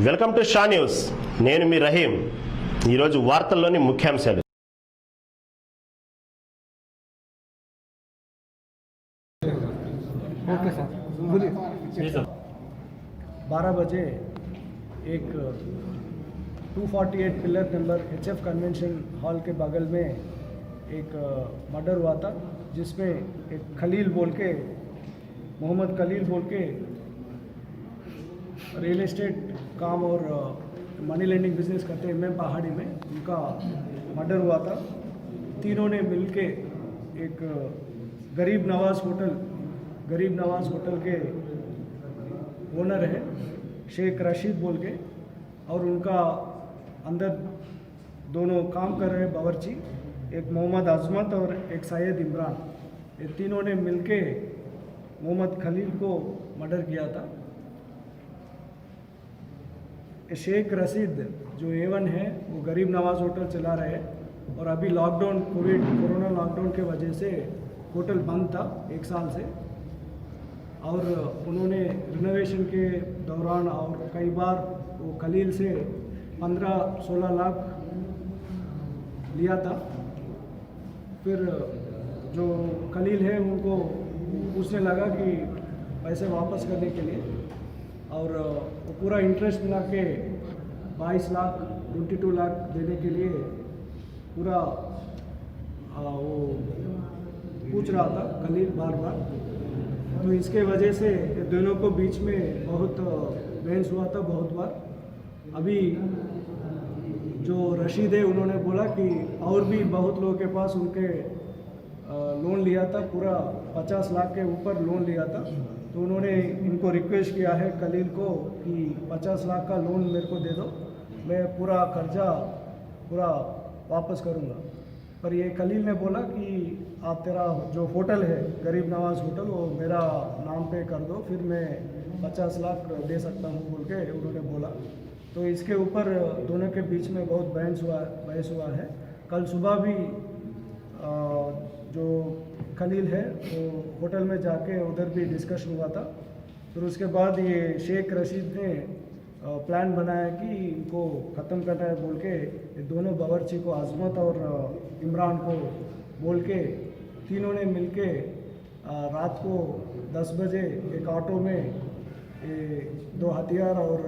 Welcome to Shah news. నేను మీ రహీం. ఈరోజు వార్తల్లోని ముఖ్యాంశాలు. ओके सर बोलिए। 12 बजे एक 248 pillar number HF convention hall के बगल में एक मर्डर हुआ था, जिसमें एक खलील बोल के, मोहम्मद खलील बोल के रियल एस्टेट काम और मनी लेंडिंग बिजनेस करते हैं एमएम पहाड़ी में, उनका मर्डर हुआ था। तीनों ने मिलके एक गरीब नवाज़ होटल के ओनर है शेख रशीद बोल के, और उनका अंदर दोनों काम कर रहे बावर्ची, एक मोहम्मद अजमत और एक सैयद इमरान, ये तीनों ने मिलके मोहम्मद खलील को मर्डर किया था। शेख रशीद जो A1 है वो गरीब नवाज़ होटल चला रहे हैं, और अभी लॉकडाउन कोरोना लॉकडाउन के वजह से होटल बंद था 1 साल से, और उन्होंने रिनोवेशन के दौरान और कई बार वो खलील से 15-16 लाख लिया था। फिर जो खलील है उनको पूछने लगा कि पैसे वापस करने के लिए, और वो पूरा इंटरेस्ट मिला के 22 लाख 22 लाख देने के लिए पूरा वो पूछ रहा था खलील बार बार। तो इसके वजह से दोनों को बीच में बहुत बहस हुआ था बहुत बार। अभी जो रशीद है उन्होंने बोला कि और भी बहुत लोगों के पास उनके लोन लिया था, पूरा 50 लाख के ऊपर लोन लिया था। तो उन्होंने इनको रिक्वेस्ट किया है खलील को कि 50 लाख का लोन मेरे को दे दो, मैं पूरा कर्जा पूरा वापस करूँगा। पर ये खलील ने बोला कि आप तेरा जो होटल है गरीब नवाज़ होटल वो मेरा नाम पे कर दो, फिर मैं 50 लाख दे सकता हूँ बोल के उन्होंने बोला। तो इसके ऊपर दोनों के बीच में बहुत बहस हुआ है। कल सुबह भी जो खलील है वो होटल में जाके उधर भी डिस्कशन हुआ था। फिर उसके बाद ये शेख रशीद ने प्लान बनाया कि इनको ख़त्म करना है बोल के ये दोनों बावर्ची को अजमत और इमरान को बोल के तीनों ने मिलके रात को 10 बजे एक ऑटो में 2 हथियार और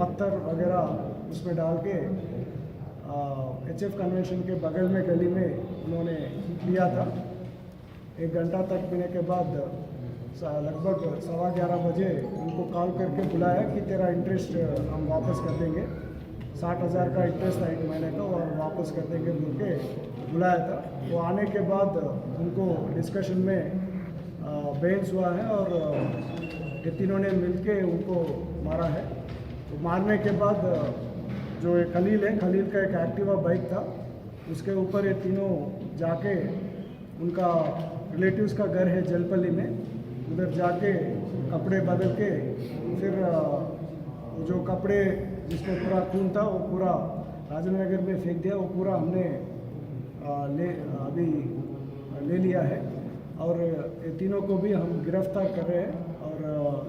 पत्थर वगैरह उसमें डाल के HF कन्वेंशन के बगल में गली में उन्होंने लिया था। 1 घंटा तक पीने के बाद लगभग 11:15 बजे उनको कॉल करके बुलाया कि तेरा इंटरेस्ट हम वापस कर देंगे, 60,000 का इंटरेस्ट था 1 महीने का, और वापस कर देंगे बोल के बुलाया था। वो आने के बाद उनको डिस्कशन में बहस हुआ है, और ये तीनों ने मिलके उनको मारा है। तो मारने के बाद जो एक खलील है, खलील का एक एक्टिवा बाइक था, उसके ऊपर ये तीनों जाके उनका रिलेटिव्स का घर है जलपल्ली में, उधर जाके कपड़े बदल के फिर जो कपड़े जिसमें पूरा खून था वो पूरा राजेंद्र नगर में फेंक दिया। वो पूरा हमने अभी ले लिया है, और ये तीनों को भी हम गिरफ्तार कर रहे हैं और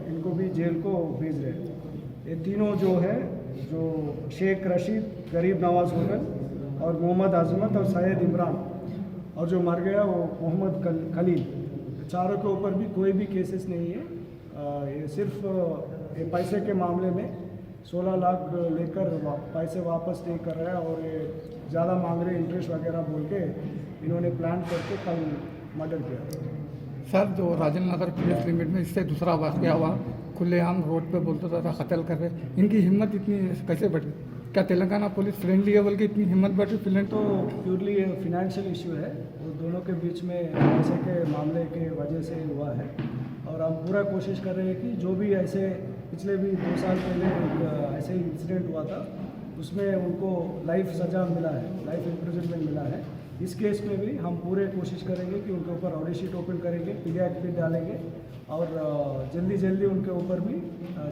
इनको भी जेल को भेज रहे हैं। ये तीनों जो है, जो शेख रशीद गरीब नवाज़ होटल और मोहम्मद अजमत और सैयद इमरान, और जो मर गया वो मोहम्मद खलील, चारों के ऊपर भी कोई भी केसेस नहीं है। ये सिर्फ ये पैसे के मामले में 16 लाख लेकर पैसे वापस नहीं कर रहा है, और ये ज़्यादा मांग रहे इंटरेस्ट वगैरह बोल के इन्होंने प्लान करके कल मर्डर किया। सर, जो राजेंद्र नगर पुलिस लिमिट में इससे दूसरा वाक़या हुआ, खुलेआम रोड पे बोलते था कत्ल कर रहे, इनकी हिम्मत इतनी कैसे बढ़ी? क्या तेलंगाना पुलिस फ्रेंडली है बोल के इतनी हिम्मत बढ़ी? तो प्योरली फिनेंशियल इशू है, वो दोनों के बीच में पैसे के मामले के वजह से हुआ है, और हम पूरा कोशिश कर रहे हैं कि जो भी ऐसे पिछले भी 2 साल पहले एक ऐसे ही इंसिडेंट हुआ था, उसमें उनको लाइफ सज़ा मिला है, लाइफ इम्प्रिजनमेंट मिला है। इस केस में भी हम पूरे कोशिश करेंगे कि उनके ऊपर ऑडी शीट ओपन करेंगे, पीडिया एक्ट भी डालेंगे, और जल्दी उनके ऊपर भी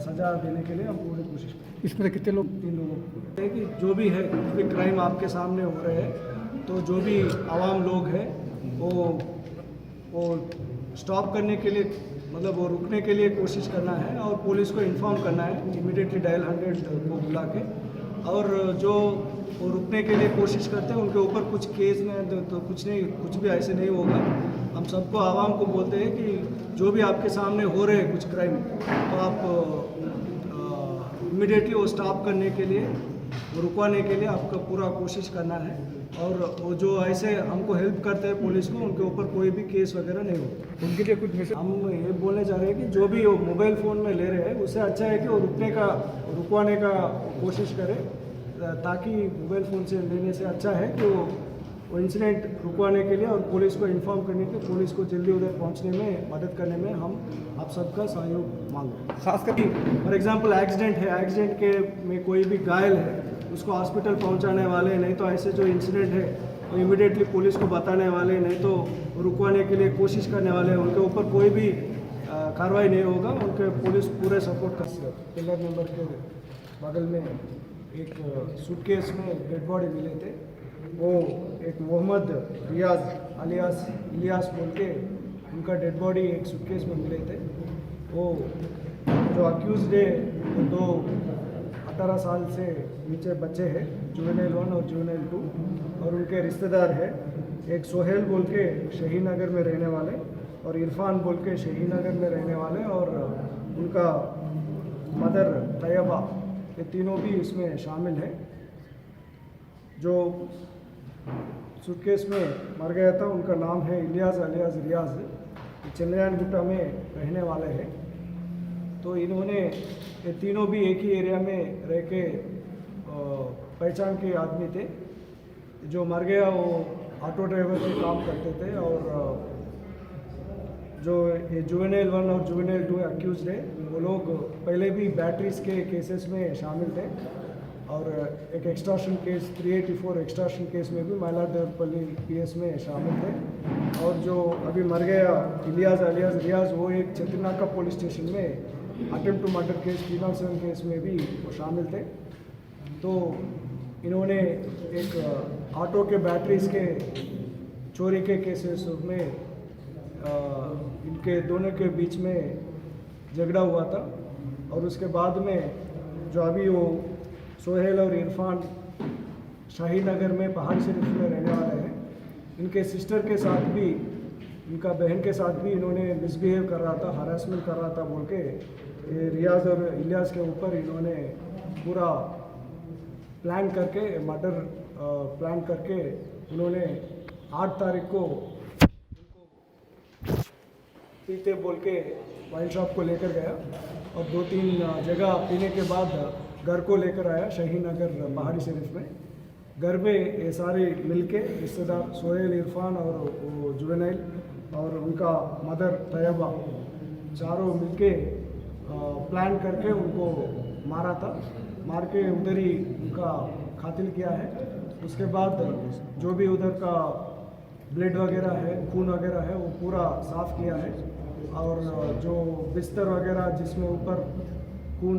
सज़ा देने के लिए हम पूरी कोशिश करेंगे। इसमें कितने लोग? 3 लोगों को कि जो भी है कोई क्राइम आपके सामने हो रहे हैं, तो जो भी आवाम लोग हैं वो स्टॉप करने के लिए मतलब वो रुकने के लिए कोशिश करना है और पुलिस को इन्फॉर्म करना है, इमीडिएटली डायल 100 को बुला के। और जो वो रुकने के लिए कोशिश करते हैं उनके ऊपर कुछ केस में तो कुछ नहीं, कुछ भी ऐसे नहीं होगा। हम सबको आवाम को बोलते हैं कि जो भी आपके सामने हो रहे हैं कुछ क्राइम, तो आप इमीडिएटली वो स्टॉप करने के लिए, वो रुकवाने के लिए आपका पूरा कोशिश करना है। और वो जो ऐसे हमको हेल्प करते हैं पुलिस को, उनके ऊपर कोई भी केस वगैरह नहीं होता। उनके लिए कुछ मैसेज हम ये बोलने जा रहे हैं कि जो भी वो मोबाइल फ़ोन में ले रहे हैं, उससे अच्छा है कि वो रुकवाने का कोशिश करे, ताकि मोबाइल फ़ोन से लेने से अच्छा है कि वो इंसिडेंट रुकवाने के लिए और पुलिस को इन्फॉर्म करने के, पुलिस को जल्दी उधर पहुंचने में मदद करने में हम आप सबका सहयोग मांग रहे हैं। खास करके फॉर एग्जांपल एक्सीडेंट है, एक्सीडेंट के में कोई भी घायल है, उसको हॉस्पिटल पहुंचाने वाले, नहीं तो ऐसे जो इंसिडेंट है वो इमीडिएटली पुलिस को बताने वाले, नहीं तो रुकवाने के लिए कोशिश करने वाले, उनके ऊपर कोई भी कार्रवाई नहीं होगा। उनके पुलिस पूरे सपोर्ट कर। पिलर नंबर के बगल में एक सूटकेस में डेड बॉडी मिले थे। वो एक मोहम्मद रियाज अलियास इलियास बोल के, उनका डेड बॉडी एक सूटकेस में मिले थे। वो जो अक्यूज्ड है वो 2 18 साल से नीचे बच्चे हैं, जुवेनाइल 1 और जुवेनाइल 2, और उनके रिश्तेदार है। एक सोहेल बोल के शहीद नगर में रहने वाले, और इरफान बोल के शहीद नगर में रहने वाले, और उनका मदर तैयबा, ये तीनों भी इसमें शामिल है। जो सूटकेस में मर गया था उनका नाम है इलियास अलियास रियाज, चंद्रयान गुट्टा में रहने वाले हैं। तो इन्होंने, ये तीनों भी एक ही एरिया में रह के पहचान के आदमी थे। जो मर गया वो ऑटो ड्राइवर के काम करते थे, और जो ये जुवेनाइल 1 और जुवेनाइल 2 अक्यूज्ड है, वो लोग पहले भी बैटरीज के केसेस में शामिल थे, और एक एक्सटॉर्शन केस 384 एक्सटॉर्शन केस में भी मैलादेवपल्ली पीएस में शामिल थे। और जो अभी मर गया इलियास अलियास रियाज, वो एक छतरनाका पुलिस स्टेशन में attempt to murder case 307 case में भी वो शामिल थे। तो इन्होंने एक ऑटो के बैटरीज के चोरी के केसेस में इनके दोनों के बीच में झगड़ा हुआ था। और उसके बाद में जो अभी वो सोहेल और इरफान शाहीन नगर में पहाड़ी शरीफ में रहने वाले हैं, इनके सिस्टर के साथ भी, इनका बहन के साथ भी इन्होंने मिसबिहेव कर रहा था, हरासमेंट कर रहा था बोल के, ये रियाज और इलियास के ऊपर इन्होंने पूरा प्लान करके, मर्डर प्लान करके, उन्होंने 8 तारीख को उनको पीते बोल के वाइन शॉप को लेकर गया, और 2-3 जगह पीने के बाद घर को लेकर आया शहीद नगर पहाड़ी शरीफ में। घर में ये सारे मिलके रिश्तेदार सोहेल, इरफान और वो जुवेनाइल और उनका मदर तैयबा, चारों मिलके प्लान करके उनको मारा था। मार के उधर ही उनका कातिल किया है। उसके बाद जो भी उधर का ब्लड वगैरह है, खून वगैरह है, वो पूरा साफ़ किया है, और जो बिस्तर वगैरह जिसमें ऊपर खून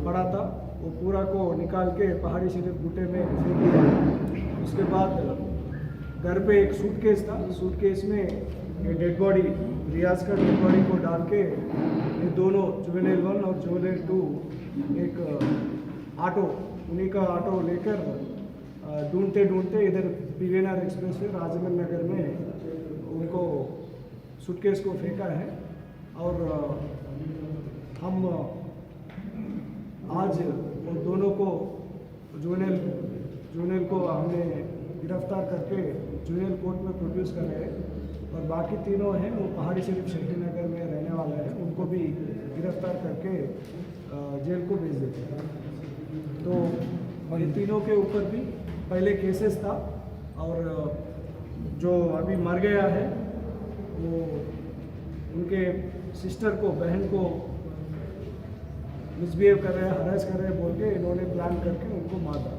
पड़ा था वो पूरा को निकाल के पहाड़ी शरीफ गुट्टे में फेंक दिया। उसके बाद घर पे एक सूटकेस था, सूटकेस में ये डेड बॉडी, रियाज का डेड बॉडी को डाल के, ये दोनों जुवेनाइल 1 और जुवेनाइल 2 एक ऑटो, उन्हीं का ऑटो लेकर ढूंढते ढूंढते इधर PVNR express way Rajendra Nagar में उनको सूटकेस को फेंका है। और हम आज उन दोनों को, जुवेनाइल को हमने गिरफ्तार करके जुवेनाइल कोर्ट में प्रोड्यूस कर रहे हैं, और बाकी तीनों हैं वो पहाड़ी शरीफ शहीद नगर में रहने वाले हैं, उनको भी गिरफ्तार करके जेल को भेज देते हैं। तो ये तीनों के ऊपर भी पहले केसेस था, और जो अभी मर गया है वो उनके सिस्टर को, बहन को मिसबिहेव कर रहे हैं, हरास कर रहे हैं बोल के इन्होंने प्लान करके उनको मारा।